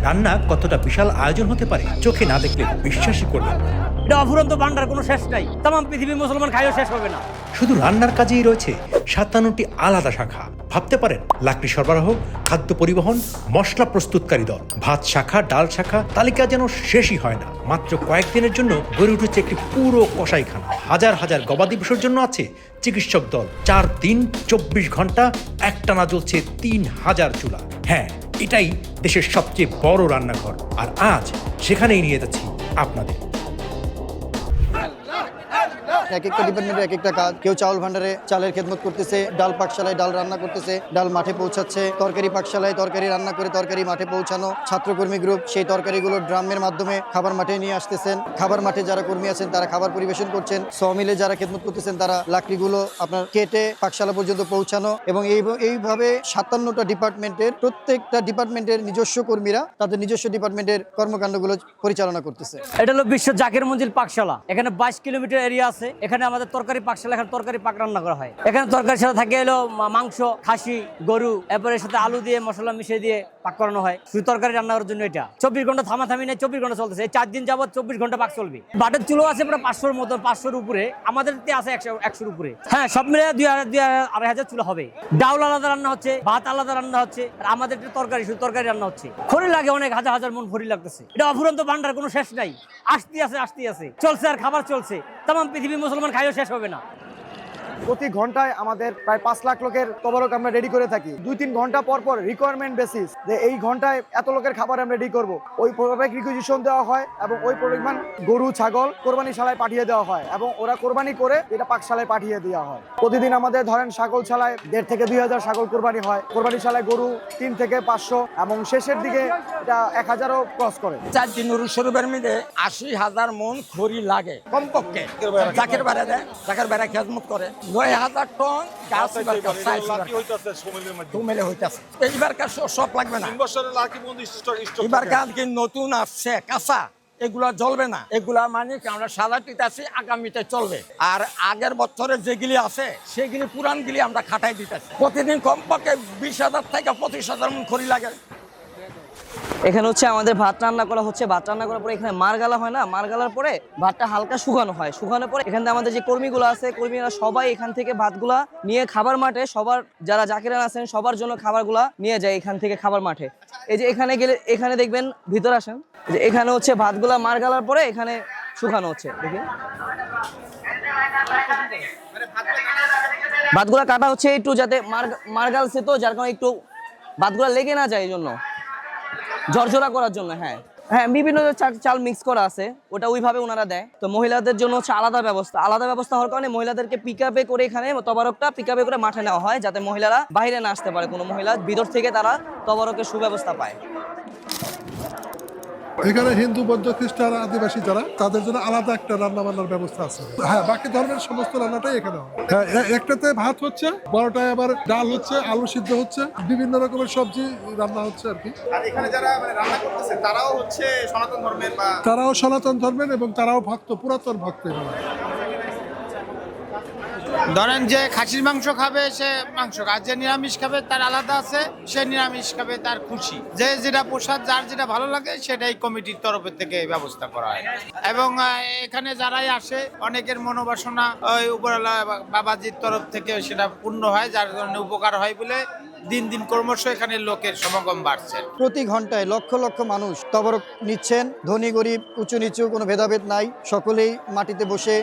রান্না কতটা বিশাল আয়োজন হতে পারে চোখে না দেখলে বিশ্বাসই করবেন না। এটা অফুরন্ত ভান্ডার, কোনো শেষ নাই। তাম পৃথিবীর মুসলমান খাইও শেষ হবে না। শুধু রান্নার কাজেই রয়েছে 57টি আলাদা শাখা। ভাবতে পারেন লাকড়ি সরবরাহ, খাদ্য পরিবহন, মশলা প্রস্তুতকারী দল, ভাত শাখা, ডাল শাখা, তালিকা যেন শেষই হয় না। মাত্র কয়েকদিনের জন্য গড়ে উঠেছে একটি পুরো কসাইখানা। হাজার হাজার গবাদি পশুর জন্য আছে চিকিৎসক দল। 4 দিন 24 ঘন্টা একটানা জ্বলছে 3000 চুলা। হ্যাঁ, এটাই দেশের সবচেয়ে বড় রান্নাঘর। আর আজ সেখানেই নিয়ে যাচ্ছি আপনাদের। এক একটা ডিপার্টমেন্টের এক একটা কাজ। কেউ চাউল ভান্ডারে চালের খেদমত করতেছে, ডাল পাকশালায় ডাল রান্না করতেছে, ডাল মাঠে পৌঁছাচ্ছে, তরকারি পাকশালায় তরকারি রান্না করে তরকারি মাঠে পৌঁছানো, ছাত্রকর্মী গ্রুপ সেই তরকারিগুলো ড্রামের মাধ্যমে খাবার মাঠে নিয়ে আসতেছেন। খাবার মাঠে যারা কর্মী আছেন তারা খাবার পরিবেশন করছেন। সমিলে যারা খেদমত করতেছেন তারা লাকড়িগুলো আপনার কেটে পাকশালা পর্যন্ত পৌঁছানো। এবং এইভাবে 57টা ডিপার্টমেন্টের প্রত্যেকটা ডিপার্টমেন্টের নিজস্ব কর্মীরা তাদের নিজস্ব ডিপার্টমেন্টের কর্মকাণ্ডগুলো পরিচালনা করতেছে। এটা হলো বিশ্ব জাকির মঞ্জিল পাকশালা। এখানে 22 কিলোমিটার এরিয়া আছে। এখানে আমাদের তরকারি পাকশালা, এখানে তরকারি পাক রান্না করা হয়। এখানে তরকারির সাথে থাকে হলো মাংস, খাসি, গরু, এরপরে সাথে আলু দিয়ে মশলা মিশিয়ে দিয়ে পাক করানো হয়। শুধু তরকারি রান্না করার জন্য এটা 24 ঘন্টা থামাথামি নেই, 24 ঘন্টা চলতেছে। এই 4 দিন যাবত 24 ঘন্টা পাক চলবে। বাটের চুলো আছে প্রায় 500-র মতো, 500-র উপরে। আমাদের আছে 100-র উপরে। হ্যাঁ, সব মিলে 2,000-2,500 চুলো হবে। ডাউল আলাদা রান্না হচ্ছে, ভাত আলাদা রান্না হচ্ছে, আর আমাদের তরকারি, শুধু তরকারি রান্না হচ্ছে। খড়ি লাগে অনেক, হাজার হাজার মন খড়ি লাগতেছে। এটা অফুরন্ত ভান্ডার, কোনো শেষ নাই। আসতে আছে চলছে, আর খাবার চলছে। তাম পৃথিবীর মুসলমান খাইও শেষ হবে না। প্রতি ঘন্টায় আমাদের প্রায় 5 লাখ লোকের তবরক আমরা রেডি করে থাকি। 2-3 ঘন্টা পর পর রিকোয়ারমেন্ট বেসিস যে এই ঘন্টায় এত লোকের খাবার আমরা রেডি করব, ওই প্রোডাক্ট রিকুইজিশন দেওয়া হয় এবং ওই পরিমাণ গরু ছাগল কোরবানিশালায় পাঠিয়ে দেওয়া হয় এবং ওরা কোরবানি করে এটা পাকশালায় পাঠিয়ে দেওয়া হয়। প্রতিদিন আমাদের ধরেন ছাগল ছালায় 1,500 থেকে 2,000 ছাগল কোরবানি হয়। কোরবানিশালায় গরু 3 থেকে 500 এবং শেষের দিকে এটা 1,000ও ক্রস করে। 4 দিন নুরুল শরীফের মধ্যে 80,000 মন খড়ি লাগে কমপক্ষে। জাকের বেড়া দেয়, জাকের বেড়া খেদমত করে 9,000 টন গাছ হইতেছে। এইবার কাজ সব লাগবে না। এবার কাজ কি নতুন আসছে কাঁচা, এগুলা জ্বলবে না। এগুলা মানে আমরা সাজাটিতে আছি, আগামীতে চলবে। আর আগের বছরের যেগুলি আছে সেগুলি পুরানগুলি আমরা খাটাই দিতেছি। প্রতিদিন কমপক্ষে 20,000 থেকে 25,000 মন খড়ি লাগে। এখানে হচ্ছে আমাদের ভাত রান্না করা হচ্ছে। ভাত রান্না করার পরে এখানে মার গালা হয় না, মার গালার পরে ভাতটা হালকা শুকানো হয়। শুকানোর পরে এখানে আমাদের যে কর্মীগুলো আছে, কর্মীরা সবাই এখান থেকে ভাতগুলা নিয়ে খাবার মাঠে সবার যারা জাকিরান আছেন সবার জন্য খাবারগুলা নিয়ে যায় এখান থেকে খাবার মাঠে। এই যে এখানে গেলে এখানে দেখবেন, ভিতর আসেন, যে এখানে হচ্ছে ভাতগুলা মার গালার পরে এখানে শুকানো হচ্ছে। দেখেন ভাতগুলা কাটা হচ্ছে একটু যাতে মার গালছে, তো যার কারণে একটু ভাতগুলা লেগে না যায়, এই জন্য ঝরঝরা করার জন্য। হ্যাঁ, বিভিন্ন চাল মিক্স করা আছে, ওটা ওইভাবে ওনারা দেয়। তো মহিলাদের জন্য হচ্ছে আলাদা ব্যবস্থা হওয়ার কারণে মহিলাদেরকে পিকআপে করে এখানে তবারকটা পিকআপে করে মাঠে নেওয়া হয়, যাতে মহিলারা বাইরে না আসতে পারে। কোনো মহিলা ভিতর থেকে তারা তবারকের সুব্যবস্থা পায়। এখানে হিন্দু, বৌদ্ধ, খ্রিস্টান, আদিবাসী যারা, তাদের জন্য আলাদা একটা রান্না বান্নার ব্যবস্থা আছে। হ্যাঁ, বাকি ধর্মের সমস্ত রান্নাটাই এখানে হয়। হ্যাঁ, একটাতে ভাত হচ্ছে, বড়টায় আবার ডাল হচ্ছে, আলু সিদ্ধ হচ্ছে, বিভিন্ন রকমের সবজি রান্না হচ্ছে আর কি। আর এখানে যারা রান্না করতেছে তারাও হচ্ছে সনাতন ধর্মের, তারাও সনাতন ধর্মের এবং তারাও ভক্ত, পুরাতন ভক্ত। ধরেন যে খাসির মাংস খাবে সে মাংস, আর যে নিরামিষ খাবে তার আলাদা আছে, সে নিরামিষ খাবে তার খুশি। যে যেটা প্রসাদ যার যেটা ভালো লাগে সেটাই কমিটির তরফের থেকে ব্যবস্থা করা হয়। এবং এখানে যারাই আসে অনেকের মনোবাসনা ওই উপরওয়ালা বাবাজির তরফ থেকে সেটা পূর্ণ হয়, যার জন্য উপকার হয় বলে দিন দিন ক্রমশ এখানে লোকের সমাগম বাড়ছে। প্রতি ঘন্টায় লক্ষ লক্ষ মানুষ তবরক নিচ্ছেন। ধনী গরিব, উঁচু নিচু কোনো ভেদাভেদ নাই। সকলেই মাটিতে বসে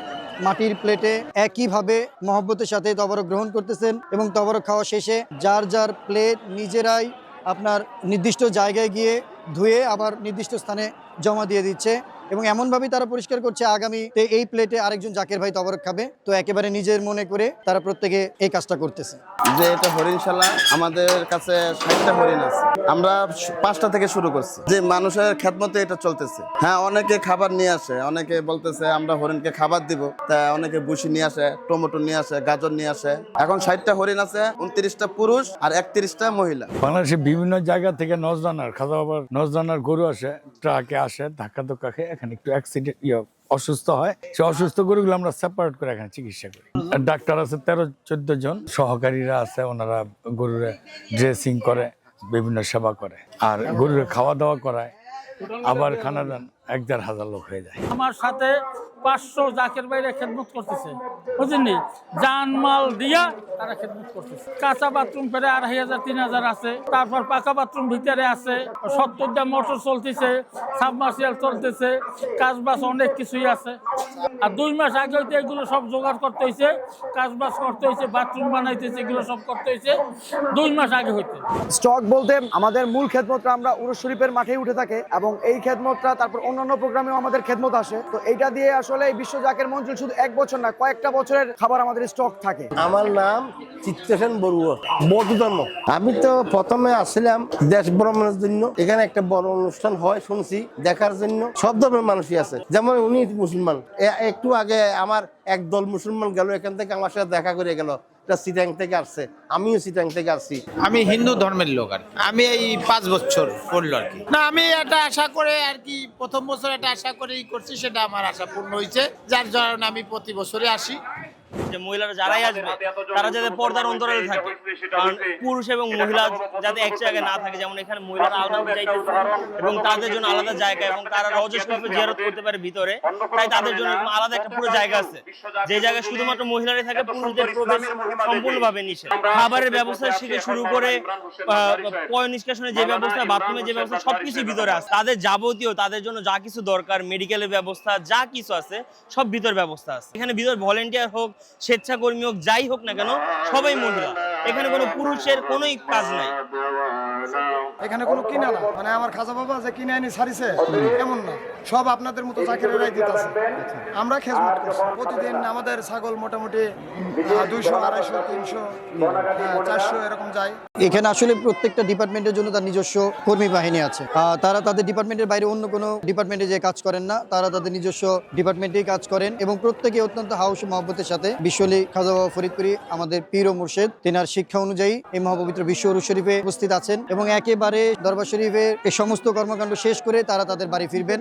মাটির প্লেটে একইভাবে মহব্বতের সাথে তবরক গ্রহণ করতেছেন এবং তবরক খাওয়া শেষে যার যার প্লেট নিজেরাই আপনার নির্দিষ্ট জায়গায় গিয়ে ধুয়ে আবার নির্দিষ্ট স্থানে জমা দিয়ে দিচ্ছে। এবং এমনভাবেই তারা পরিষ্কার করছে আগামীতে এই প্লেটে আরেকজন জাকের ভাই তবরক খাবে। তো একেবারে নিজের মনে করে তারা প্রত্যেকে এই কাজটা করতেছে। যে এটা হরিণশালা, আমাদের কাছে 60টা হরিণ আছে। আমরা 5টা থেকে শুরু করছি, যে মানুষের খেদমতে এটা চলতেছে। হ্যাঁ, অনেকে খাবার নিয়ে আসে, অনেকে বলতেছে আমরা হরিণকে খাবার দিব, তা অনেকে বুসি নিয়ে আসে, টমেটো নিয়ে আসে, গাজর নিয়ে আসে। এখন 60টা হরিণ আছে, 29টা পুরুষ আর 31টা মহিলা। বাংলাদেশের বিভিন্ন জায়গা থেকে নজরানার খাওয়া আবার নজরানার গরু আসে, ট্রাকে আসে, ধাক্কা ধক্কা খেয়ে এখানে একটু অ্যাক্সিডেন্ট অসুস্থ হয়। সে অসুস্থ গরুগুলো আমরা সেপারেট করে এখানে চিকিৎসা করি। ডাক্তার আছে 13-14 জন, সহকারীরা আছে, ওনারা গরুরে ড্রেসিং করে, বিভিন্ন সেবা করে আর গরুর খাওয়া দাওয়া করায়, আবার খানা দান ১,৫০০ লোক হয়ে যায়। আমার সাথে 500 জাকের বাইরে খেদমত করতেছে, বুঝলি, জানমাল দিয়া তারা খেদমত করতেছে। কাঁচা বাথরুম প্রায় ২,৫০০-৩,০০০ আছে, তারপর পাকা বাথরুম ভিতরে আছে, 70টা মোটর চলতেছে, সাবমার্সিবল চলতেছে, কাজবাজ অনেক কিছুই আছে। আর 2 মাস আগে হইতে এগুলো সব জোগাড় করতে হয়েছে, কাজবাজ করতে হয়েছে, বাথরুম বানাইতেছে, এগুলো সব করতে হয়েছে 2 মাস আগে হইতে। স্টক বলতে আমাদের মূল খেদমতটা আমরা উরুস শরীফের মাঠেই উঠে থাকে এবং এই খেদমতটা তারপর অন্যান্য প্রোগ্রামেও আমাদের খেদমত আসে। তো এইটা দিয়ে আসলে এই বিশ্ব জাকের মঞ্জুর শুধু 1 বছর না, কয়েকটা বছরের খাবার আমাদের স্টক থাকে। আমার নাম চিত্তসেন বড়ুয়া, বৌদ্ধ ধর্ম। আমি তো প্রথমে আসছিলাম দেশ ভ্রমণের জন্য, এখানে একটা বড় অনুষ্ঠান হয় শুনছি, দেখার জন্য সব ধর্মের মানুষই আছে। যেমন উনি মুসলমান, একটু আগে আমার এক দল মুসলমান গেল এখান থেকে, আমার সাথে দেখা করে গেল, সিটাং থেকে আসছে, আমিও সিটাং থেকে আসছি। আমি হিন্দু ধর্মের লোক, আর আমি এই 5 বছর পড়লো আর কি। না, আমি এটা আশা করে আর কি, প্রথম বছর এটা আশা করেই করছি, সেটা আমার আশা পূর্ণ হয়েছে, যার কারণে আমি প্রতি বছরই আসি। যে মহিলারা যারাই আসবে তারা যাতে পর্দার অন্তরালে থাকে, কারণ পুরুষ এবং মহিলা যাতে এক জায়গায় না থাকে। যেমন এখানে মহিলারা আলাদা যাইতেছে এবং তাদের জন্য আলাদা জায়গা, এবং তারা রওজা শরীফে জিয়ারত করতে পারে ভিতরে, তাই তাদের জন্য আলাদা একটা পুরো জায়গা আছে, যে জায়গায় শুধুমাত্র মহিলারাই থাকে, পুরুষদের প্রবেশ সম্পূর্ণভাবে নিষেধ। খাবারের ব্যবস্থা থেকে শুরু করে পয় নিষ্কাশনের যে ব্যবস্থা, বাথরুমের যে ব্যবস্থা, সবকিছু ভিতরে আছে। তাদের যাবতীয়, তাদের জন্য যা কিছু দরকার, মেডিকেলের ব্যবস্থা যা কিছু আছে সব ভিতর ব্যবস্থা আছে। এখানে ভিতর ভলেন্টিয়ার হোক, স্বেচ্ছাকর্মী হোক, যাই হোক না কেন, সবাই মহিলা। এখানে কোনো পুরুষের কোনোই কাজ নাই। এখানে কোনো কিনা না, মানে আমার খাজা বাবা যে কিনে আনি ছাড়িছে এমন না, সব আপনাদের মতো জাকেরেরাই দিতেছে। আমরা খেদমত করছি প্রতিদিন, আমাদের ছাগল মোটামুটি 200, 250, 300, 400 এরকম যায়। এখানে আসলে প্রত্যেকটা ডিপার্টমেন্টের জন্য তার নিজস্ব কর্মী বাহিনী আছে। তারা তাদের ডিপার্টমেন্টের বাইরে অন্য কোনো ডিপার্টমেন্টে যে কাজ করেন না, তারা তাদের নিজস্ব ডিপার্টমেন্টেই কাজ করেন এবং প্রত্যেকে অত্যন্ত হাউস মহব্বতের সাথে বিশ্বলি খাজা বাবা ফরিদপুরি আমাদের পীর ও মুর্শেদ, তেনার শিক্ষা অনুযায়ী এই মহাপবিত্র বিশ্ব উরুস শরীফে উপস্থিত আছেন এবং একেবারে দরবার শরীফের এই সমস্ত কর্মকাণ্ড শেষ করে তারা তাদের বাড়ি ফিরবেন।